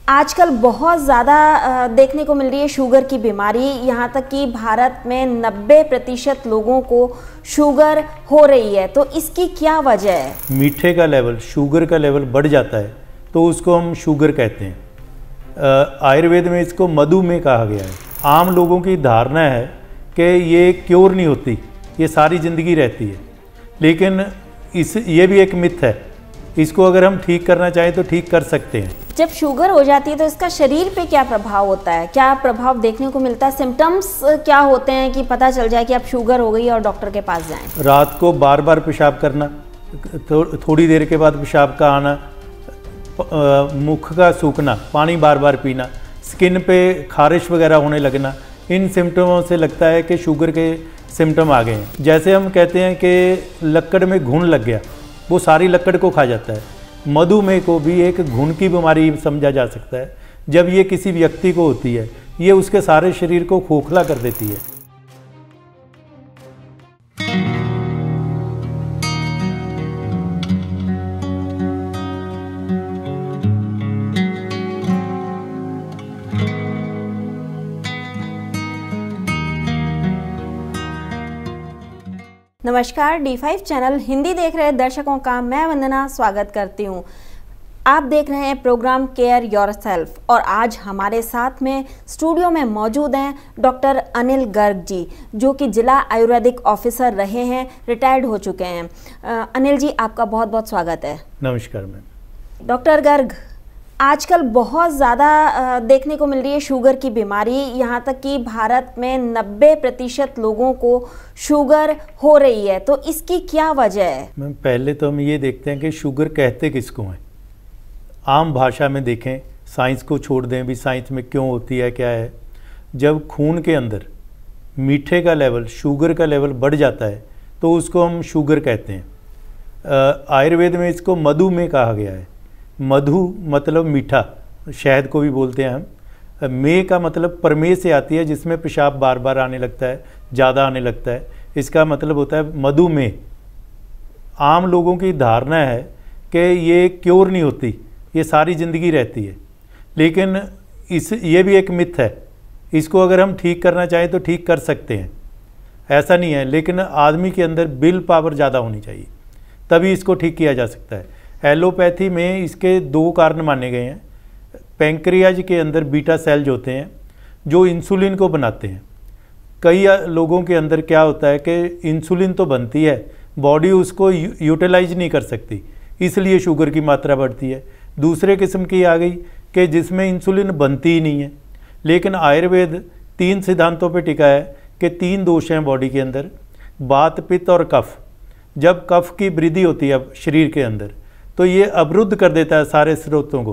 आजकल बहुत ज़्यादा देखने को मिल रही है शुगर की बीमारी। यहाँ तक कि भारत में 90% लोगों को शुगर हो रही है, तो इसकी क्या वजह है? मीठे का लेवल, शुगर का लेवल बढ़ जाता है तो उसको हम शुगर कहते हैं। आयुर्वेद में इसको मधुमेह कहा गया है। आम लोगों की धारणा है कि ये क्योर नहीं होती, ये सारी ज़िंदगी रहती है, लेकिन ये भी एक मिथ है। इसको अगर हम ठीक करना चाहें तो ठीक कर सकते हैं। जब शुगर हो जाती है तो इसका शरीर पे क्या प्रभाव होता है? क्या प्रभाव देखने को मिलता है? सिम्टम्स क्या होते हैं कि पता चल जाए कि अब शुगर हो गई और डॉक्टर के पास जाएं? रात को बार बार पेशाब करना, थोड़ी देर के बाद पेशाब का आना, मुख का सूखना, पानी बार बार पीना, स्किन पे खारिश वगैरह होने लगना, इन सिम्टमों से लगता है कि शुगर के सिम्टम आ गए हैं। जैसे हम कहते हैं कि लक्कड़ में घुन लग गया, वो सारी लक्कड़ को खा जाता है। मधुमेह को भी एक घुन की बीमारी समझा जा सकता है। जब ये किसी व्यक्ति को होती है, ये उसके सारे शरीर को खोखला कर देती है। नमस्कार, D5 चैनल हिंदी देख रहे दर्शकों का मैं वंदना स्वागत करती हूं। आप देख रहे हैं प्रोग्राम केयर योरसेल्फ और आज हमारे साथ में स्टूडियो में मौजूद हैं डॉक्टर अनिल गर्ग जी, जो कि जिला आयुर्वेदिक ऑफिसर रहे हैं, रिटायर्ड हो चुके हैं। अनिल जी, आपका बहुत बहुत स्वागत है। नमस्कार मैम। डॉक्टर गर्ग, आजकल बहुत ज़्यादा देखने को मिल रही है शुगर की बीमारी। यहाँ तक कि भारत में 90% लोगों को शुगर हो रही है, तो इसकी क्या वजह है? मैम, पहले तो हम ये देखते हैं कि शुगर कहते किसको हैं। आम भाषा में देखें, साइंस को छोड़ दें भी, साइंस में क्यों होती है, क्या है। जब खून के अंदर मीठे का लेवल, शुगर का लेवल बढ़ जाता है तो उसको हम शुगर कहते हैं। आयुर्वेद में इसको मधुमेह कहा गया है। मधु मतलब मीठा, शहद को भी बोलते हैं हम। मेह का मतलब परमेह से आती है, जिसमें पेशाब बार बार आने लगता है, ज़्यादा आने लगता है। इसका मतलब होता है मधुमेह। आम लोगों की धारणा है कि ये क्योर नहीं होती, ये सारी ज़िंदगी रहती है, लेकिन ये भी एक मिथ है। इसको अगर हम ठीक करना चाहें तो ठीक कर सकते हैं, ऐसा नहीं है। लेकिन आदमी के अंदर विल पावर ज़्यादा होनी चाहिए, तभी इसको ठीक किया जा सकता है। एलोपैथी में इसके 2 कारण माने गए हैं। पैंक्रियाज के अंदर बीटा सेल्स होते हैं जो इंसुलिन को बनाते हैं। कई लोगों के अंदर क्या होता है कि इंसुलिन तो बनती है, बॉडी उसको यूटिलाइज नहीं कर सकती, इसलिए शुगर की मात्रा बढ़ती है। दूसरे किस्म की आ गई कि जिसमें इंसुलिन बनती ही नहीं है। लेकिन आयुर्वेद 3 सिद्धांतों पर टिका है कि 3 दोष हैं बॉडी के अंदर, वात, पित्त और कफ। जब कफ की वृद्धि होती है शरीर के अंदर तो ये अवरुद्ध कर देता है सारे स्रोतों को।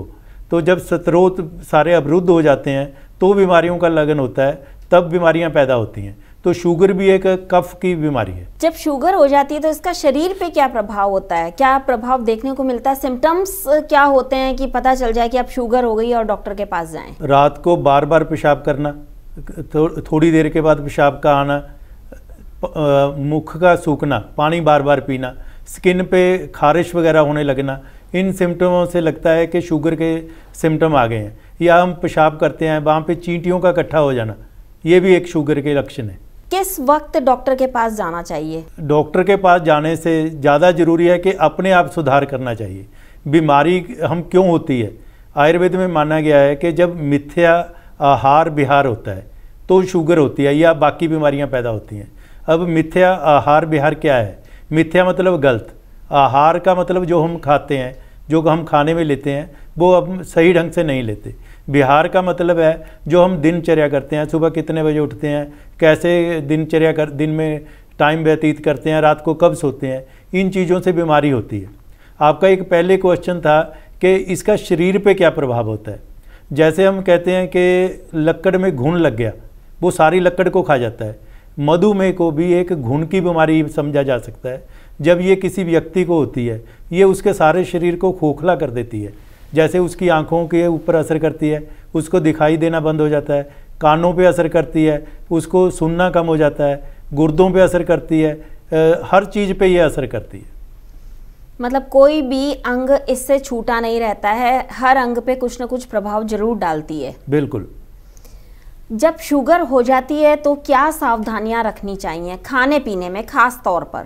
तो जब स्रोत सारे अवरुद्ध हो जाते हैं तो बीमारियों का लगन होता है, तब बीमारियां पैदा होती हैं। तो शुगर भी एक कफ की बीमारी है। जब शुगर हो जाती है तो इसका शरीर पे क्या प्रभाव होता है? क्या प्रभाव देखने को मिलता है? सिम्टम्स क्या होते हैं कि पता चल जाए कि अब शुगर हो गई और डॉक्टर के पास जाएं? रात को बार बार पेशाब करना, थोड़ी देर के बाद पेशाब का आना, मुख का सूखना, पानी बार बार पीना, स्किन पे खारिश वगैरह होने लगना, इन सिम्टमों से लगता है कि शुगर के सिम्टम आ गए हैं। या हम पेशाब करते हैं, वहाँ पे चींटियों का इकट्ठा हो जाना, ये भी एक शुगर के लक्षण है। किस वक्त डॉक्टर के पास जाना चाहिए? डॉक्टर के पास जाने से ज़्यादा ज़रूरी है कि अपने आप सुधार करना चाहिए। बीमारी हम क्यों होती है, आयुर्वेद में माना गया है कि जब मिथ्या आहार विहार होता है तो शुगर होती है या बाकी बीमारियाँ पैदा होती हैं। अब मिथ्या आहार विहार क्या है? मिथ्या मतलब गलत, आहार का मतलब जो हम खाते हैं, जो हम खाने में लेते हैं वो अब सही ढंग से नहीं लेते। विहार का मतलब है जो हम दिनचर्या करते हैं, सुबह कितने बजे उठते हैं, कैसे दिनचर्या दिन में टाइम व्यतीत करते हैं, रात को कब सोते हैं, इन चीज़ों से बीमारी होती है। आपका एक पहले क्वेश्चन था कि इसका शरीर पे क्या प्रभाव होता है। जैसे हम कहते हैं कि लक्कड़ में घुन लग गया, वो सारी लक्कड़ को खा जाता है। मधुमेह को भी एक घुन की बीमारी समझा जा सकता है। जब ये किसी व्यक्ति को होती है, ये उसके सारे शरीर को खोखला कर देती है। जैसे उसकी आंखों के ऊपर असर करती है, उसको दिखाई देना बंद हो जाता है, कानों पे असर करती है, उसको सुनना कम हो जाता है, गुर्दों पे असर करती है, हर चीज़ पे ये असर करती है। मतलब कोई भी अंग इससे छूटा नहीं रहता है, हर अंग पे कुछ ना कुछ प्रभाव जरूर डालती है। बिल्कुल। जब शुगर हो जाती है तो क्या सावधानियां रखनी चाहिए खाने पीने में खास तौर पर?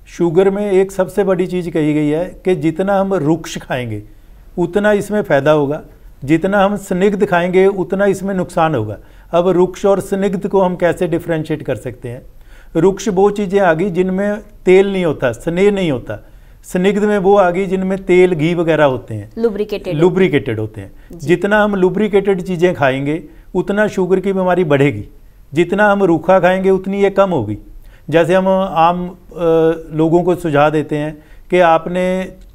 शुगर में एक सबसे बड़ी चीज़ कही गई है कि जितना हम रुक्ष खाएंगे उतना इसमें फ़ायदा होगा, जितना हम स्निग्ध खाएंगे उतना इसमें नुकसान होगा। अब रुक्ष और स्निग्ध को हम कैसे डिफ्रेंशिएट कर सकते हैं? रुक्ष वो चीज़ें आ गई जिनमें तेल नहीं होता, स्नेह नहीं होता। स्निग्ध में वो आ गई जिनमें तेल घी वगैरह होते हैं, लुब्रिकेटेड होते हैं। जितना हम लुब्रिकेटेड चीज़ें खाएंगे उतना शुगर की बीमारी बढ़ेगी, जितना हम रूखा खाएंगे उतनी ये कम होगी। जैसे हम आम लोगों को सुझाव देते हैं कि आपने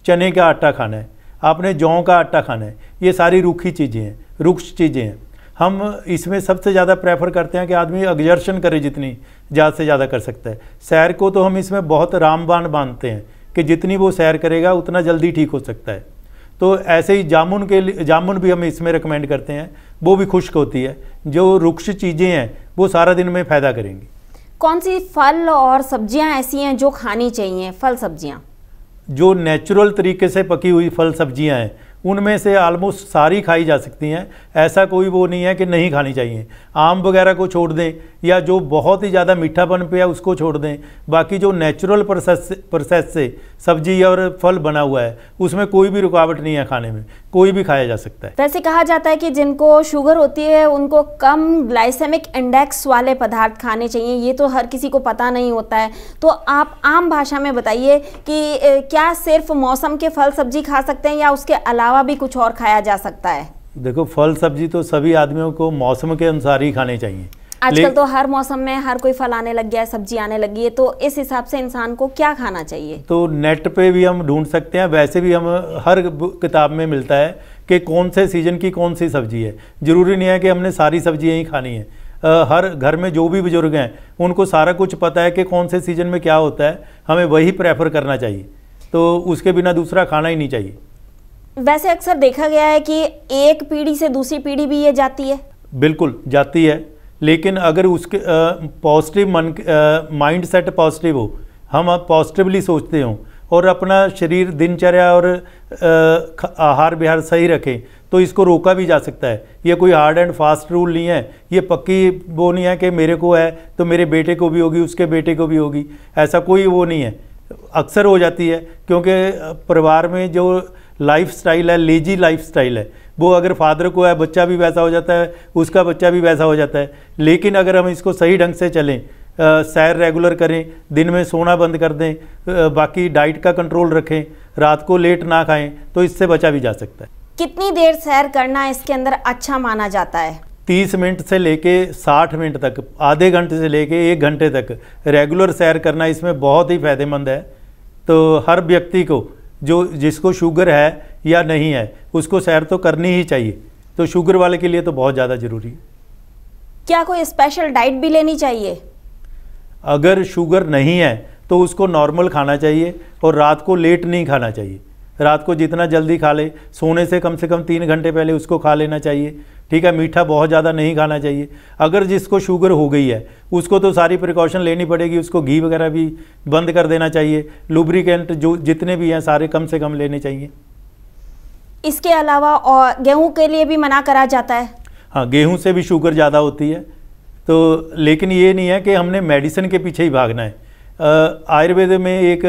चने का आटा खाना है, आपने जौ का आटा खाना है, ये सारी रूखी चीज़ें हैं, रुक्ष चीज़ें हैं। हम इसमें सबसे ज़्यादा प्रेफर करते हैं कि आदमी एक्सर्शन करे, जितनी ज़्यादा से ज़्यादा कर सकता है। सैर को तो हम इसमें बहुत रामबाण मानते हैं कि जितनी वो सैर करेगा उतना जल्दी ठीक हो सकता है। तो ऐसे ही जामुन भी हम इसमें रिकमेंड करते हैं, वो भी खुश्क होती है। जो रुक्ष चीज़ें हैं वो सारा दिन में फ़ायदा करेंगी। कौन सी फल और सब्जियां ऐसी हैं जो खानी चाहिए? फल सब्जियां जो नेचुरल तरीके से पकी हुई फल सब्जियां हैं उनमें से ऑलमोस्ट सारी खाई जा सकती हैं, ऐसा कोई वो नहीं है कि नहीं खानी चाहिए। आम वगैरह को छोड़ दें या जो बहुत ही ज़्यादा मीठापन पे है उसको छोड़ दें, बाकी जो नेचुरल प्रोसेस से सब्जी और फल बना हुआ है उसमें कोई भी रुकावट नहीं है, खाने में कोई भी खाया जा सकता है। वैसे कहा जाता है कि जिनको शुगर होती है उनको कम ग्लाइसेमिक इंडेक्स वाले पदार्थ खाने चाहिए, ये तो हर किसी को पता नहीं होता है। तो आप आम भाषा में बताइए कि क्या सिर्फ मौसम के फल सब्जी खा सकते हैं या उसके अलावा भी कुछ और खाया जा सकता है? देखो, फल सब्जी तो सभी आदमियों को मौसम के अनुसार ही खाने चाहिए। आजकल तो हर मौसम में हर कोई फल आने लग गया है, सब्जी आने लगी है, तो इस हिसाब से इंसान को क्या खाना चाहिए? तो नेट पे भी हम ढूंढ सकते हैं, वैसे भी हम हर किताब में मिलता है कि कौन से सीजन की कौन सी सब्जी है। जरूरी नहीं है कि हमने सारी सब्जियां ही खानी है। हर घर में जो भी बुजुर्ग हैं उनको सारा कुछ पता है कि कौन से सीजन में क्या होता है, हमें वही प्रेफर करना चाहिए। तो उसके बिना दूसरा खाना ही नहीं चाहिए। वैसे अक्सर देखा गया है कि एक पीढ़ी से दूसरी पीढ़ी भी ये जाती है। बिल्कुल जाती है, लेकिन अगर उसके पॉजिटिव माइंड सेट पॉजिटिव हो, हम पॉजिटिवली सोचते हों और अपना शरीर दिनचर्या और आहार विहार सही रखें तो इसको रोका भी जा सकता है। ये कोई हार्ड एंड फास्ट रूल नहीं है, ये पक्की वो नहीं है कि मेरे को है तो मेरे बेटे को भी होगी, उसके बेटे को भी होगी, ऐसा कोई वो नहीं है। अक्सर हो जाती है क्योंकि परिवार में जो लाइफ स्टाइल है, लेजी लाइफ स्टाइल है, वो अगर फादर को है बच्चा भी वैसा हो जाता है, उसका बच्चा भी वैसा हो जाता है। लेकिन अगर हम इसको सही ढंग से चलें, सैर रेगुलर करें, दिन में सोना बंद कर दें, बाकी डाइट का कंट्रोल रखें, रात को लेट ना खाएं, तो इससे बचा भी जा सकता है। कितनी देर सैर करना इसके अंदर अच्छा माना जाता है? 30 मिनट से लेके 60 मिनट तक, आधे घंटे से लेके 1 घंटे तक रेगुलर सैर करना इसमें बहुत ही फायदेमंद है। तो हर व्यक्ति को, जो जिसको शुगर है या नहीं है, उसको सैर तो करनी ही चाहिए। तो शुगर वाले के लिए तो बहुत ज़्यादा ज़रूरी है। क्या कोई स्पेशल डाइट भी लेनी चाहिए? अगर शुगर नहीं है तो उसको नॉर्मल खाना चाहिए और रात को लेट नहीं खाना चाहिए। रात को जितना जल्दी खा ले, सोने से कम 3 घंटे पहले उसको खा लेना चाहिए। ठीक है, मीठा बहुत ज़्यादा नहीं खाना चाहिए। अगर जिसको शुगर हो गई है उसको तो सारी प्रिकॉशन लेनी पड़ेगी, उसको घी वगैरह भी बंद कर देना चाहिए। लुब्रिकेंट जो जितने भी हैं सारे कम से कम लेने चाहिए। इसके अलावा और गेहूं के लिए भी मना करा जाता है। हाँ, गेहूं से भी शुगर ज़्यादा होती है। तो लेकिन ये नहीं है कि हमने मेडिसिन के पीछे ही भागना है। आयुर्वेद में एक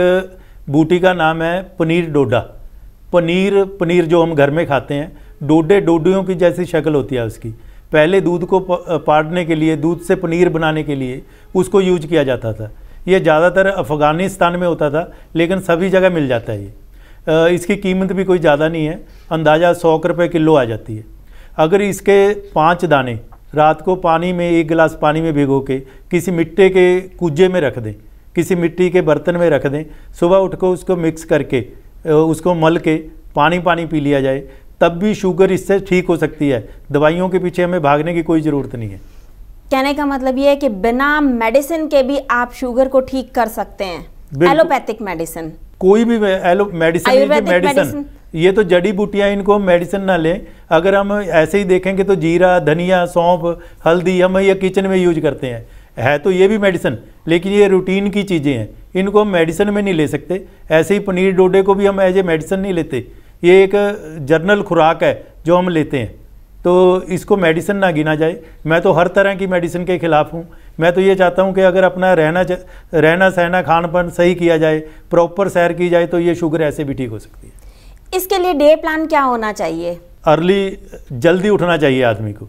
बूटी का नाम है पनीर डोडा। पनीर जो हम घर में खाते हैं, डोडियों की जैसी शक्ल होती है उसकी। पहले दूध को पाड़ने के लिए, दूध से पनीर बनाने के लिए उसको यूज किया जाता था। ये ज़्यादातर अफ़गानिस्तान में होता था, लेकिन सभी जगह मिल जाता है ये। इसकी कीमत भी कोई ज़्यादा नहीं है, अंदाज़ा 100 रुपये किलो आ जाती है। अगर इसके 5 दाने रात को पानी में, 1 गिलास पानी में भिगो के किसी मिट्टी के कुज्जे में रख दें, किसी मिट्टी के बर्तन में रख दें, सुबह उठ कर उसको मिक्स करके उसको मल के पानी पी लिया जाए, तब भी शुगर इससे ठीक हो सकती है। दवाइयों के पीछे हमें भागने की कोई ज़रूरत नहीं है। कहने का मतलब ये है कि बिना मेडिसिन के भी आप शुगर को ठीक कर सकते हैं। एलोपैथिक मेडिसिन, कोई भी मेडिसिन, ये तो जड़ी बूटियाँ, इनको हम मेडिसिन ना लें। अगर हम ऐसे ही देखेंगे तो जीरा, धनिया, सौंफ, हल्दी हम ये किचन में यूज करते हैं। है तो ये भी मेडिसिन, लेकिन ये रूटीन की चीज़ें हैं, इनको हम मेडिसिन में नहीं ले सकते। ऐसे ही पनीर डोडे को भी हम एज ए मेडिसिन नहीं लेते, ये एक जर्नल खुराक है जो हम लेते हैं, तो इसको मेडिसिन ना गिना जाए। मैं तो हर तरह की मेडिसिन के खिलाफ हूँ। मैं तो ये चाहता हूँ कि अगर अपना रहना सहना खान पान सही किया जाए, प्रॉपर सैर की जाए, तो ये शुगर ऐसे भी ठीक हो सकती है। इसके लिए डे प्लान क्या होना चाहिए? अर्ली जल्दी उठना चाहिए आदमी को।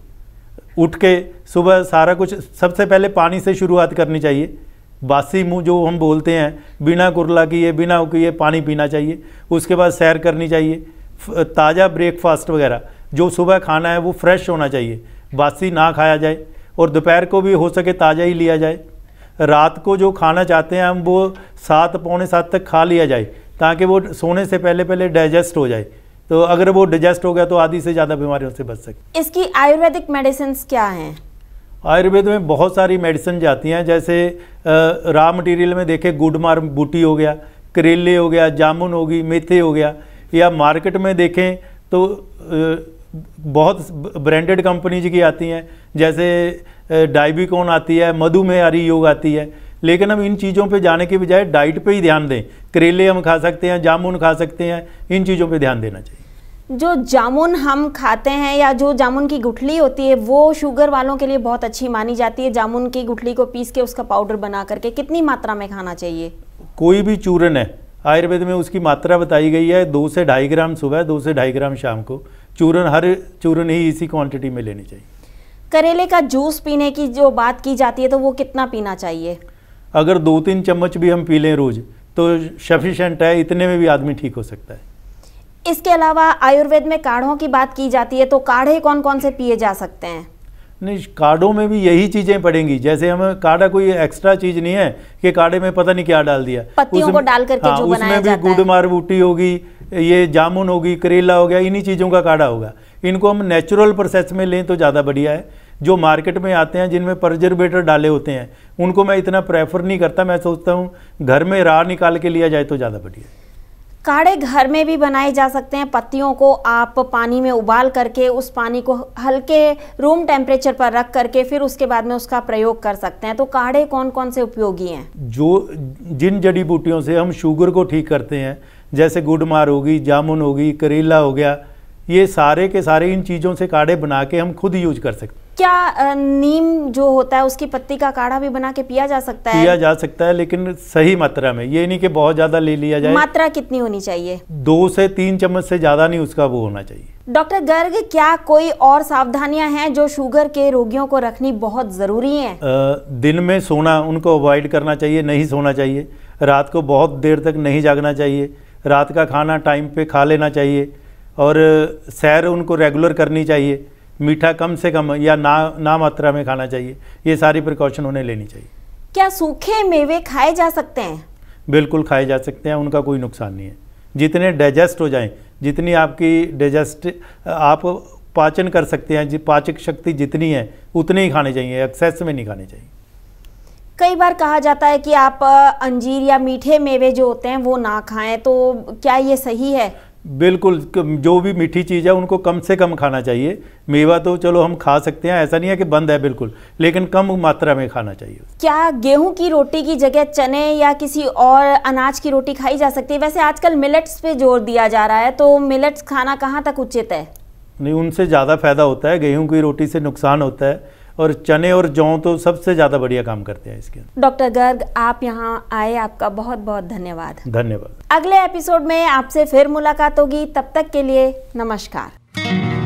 उठ के सुबह सारा कुछ, सबसे पहले पानी से शुरुआत करनी चाहिए। बासी मुंह जो हम बोलते हैं, बिना कुरला किए बिना किए पानी पीना चाहिए। उसके बाद सैर करनी चाहिए। ताज़ा ब्रेकफास्ट वगैरह जो सुबह खाना है वो फ्रेश होना चाहिए, बासी ना खाया जाए। और दोपहर को भी हो सके ताज़ा ही लिया जाए। रात को जो खाना चाहते हैं हम वो 7 पौने 7 तक खा लिया जाए, ताकि वो सोने से पहले पहले डाइजेस्ट हो जाए। तो अगर वो डाइजेस्ट हो गया तो आधी से ज़्यादा बीमारियों से बच सकते। इसकी आयुर्वेदिक मेडिसिन क्या हैं? आयुर्वेद में बहुत सारी मेडिसिन जाती हैं, जैसे रॉ मटेरियल में देखें, गुडमार बूटी हो गया, करेले हो गया, जामुन होगी, मेथे हो गया, या मार्केट में देखें तो बहुत ब्रांडेड कंपनीज की आती हैं, जैसे डाइबिकॉन आती है, मधुमेहारी योग आती है। लेकिन हम इन चीज़ों पे जाने के बजाय डाइट पे ही ध्यान दें। करेले हम खा सकते हैं, जामुन खा सकते हैं, इन चीज़ों पे ध्यान देना चाहिए। जो जामुन हम खाते हैं या जो जामुन की गुठली होती है वो शुगर वालों के लिए बहुत अच्छी मानी जाती है। जामुन की गुठली को पीस के उसका पाउडर बना करके कितनी मात्रा में खाना चाहिए? कोई भी चूरन है, आयुर्वेद में उसकी मात्रा बताई गई है 2 से 2.5 ग्राम सुबह, 2 से 2.5 ग्राम शाम को। चूरन हर चूरन ही इसी क्वांटिटी में लेनी चाहिए। करेले का जूस पीने की जो बात की जाती है तो वो कितना पीना चाहिए? अगर 2-3 चम्मच भी हम पी लें रोज तो सफिशेंट है, इतने में भी आदमी ठीक हो सकता है। इसके अलावा आयुर्वेद में काढ़ों की बात की जाती है, तो काढ़े कौन कौन से पिए जा सकते हैं? नहीं, काढ़ों में भी यही चीज़ें पड़ेंगी। जैसे हम काढ़ा कोई एक्स्ट्रा चीज़ नहीं है कि काढ़े में पता नहीं क्या डाल दिया, पत्तियों को डाल करके जो बनाया जाता है। उसमें भी गुड़मार बूटी होगी, ये जामुन होगी, करेला हो गया, इन्हीं चीज़ों का काढ़ा होगा। इनको हम नेचुरल प्रोसेस में लें तो ज़्यादा बढ़िया है। जो मार्केट में आते हैं जिनमें प्रिजर्वेटर डाले होते हैं उनको मैं इतना प्रेफर नहीं करता। मैं सोचता हूँ घर में राह निकाल के लिया जाए तो ज़्यादा बढ़िया है। काढ़े घर में भी बनाए जा सकते हैं। पत्तियों को आप पानी में उबाल करके उस पानी को हल्के रूम टेम्परेचर पर रख करके फिर उसके बाद में उसका प्रयोग कर सकते हैं। तो काढ़े कौन कौन से उपयोगी हैं? जिन जड़ी बूटियों से हम शुगर को ठीक करते हैं, जैसे गुड़मार होगी, जामुन होगी, करेला हो गया, ये सारे के सारे इन चीज़ों से काढ़े बना के हम खुद यूज कर सकते हैं। क्या नीम जो होता है उसकी पत्ती का काढ़ा भी बना के पिया जा सकता है? पिया जा सकता है, लेकिन सही मात्रा में। ये नहीं कि बहुत ज़्यादा ले लिया जाए। मात्रा कितनी होनी चाहिए? 2 से 3 चम्मच से ज़्यादा नहीं उसका वो होना चाहिए। डॉक्टर गर्ग, क्या कोई और सावधानियां हैं जो शुगर के रोगियों को रखनी बहुत ज़रूरी हैं? दिन में सोना उनको अवॉइड करना चाहिए, नहीं सोना चाहिए। रात को बहुत देर तक नहीं जागना चाहिए। रात का खाना टाइम पे खा लेना चाहिए और सैर उनको रेगुलर करनी चाहिए। मीठा कम से कम या ना मात्रा में खाना चाहिए। ये सारी प्रिकॉशन उन्हें लेनी चाहिए। क्या सूखे मेवे खाए जा सकते हैं? बिल्कुल खाए जा सकते हैं, उनका कोई नुकसान नहीं है। जितने डाइजेस्ट हो जाएं, जितनी आपकी आप पाचन कर सकते हैं, पाचक शक्ति जितनी है उतने ही खाने चाहिए, एक्सेस में नहीं खाने चाहिए। कई बार कहा जाता है कि आप अंजीर या मीठे मेवे जो होते हैं वो ना खाएं, तो क्या ये सही है? बिल्कुल, जो भी मीठी चीज़ है उनको कम से कम खाना चाहिए। मेवा तो चलो हम खा सकते हैं, ऐसा नहीं है कि बंद है बिल्कुल, लेकिन कम मात्रा में खाना चाहिए। क्या गेहूं की रोटी की जगह चने या किसी और अनाज की रोटी खाई जा सकती है? वैसे आजकल मिलेट्स पे जोर दिया जा रहा है, तो मिलेट्स खाना कहाँ तक उचित है? नहीं, उनसे ज़्यादा फायदा होता है। गेहूं की रोटी से नुकसान होता है, और चने और जौ तो सबसे ज़्यादा बढ़िया काम करते हैं इसके। डॉक्टर गर्ग, आप यहाँ आए, आपका बहुत बहुत धन्यवाद। धन्यवाद। अगले एपिसोड में आपसे फिर मुलाकात होगी, तब तक के लिए नमस्कार।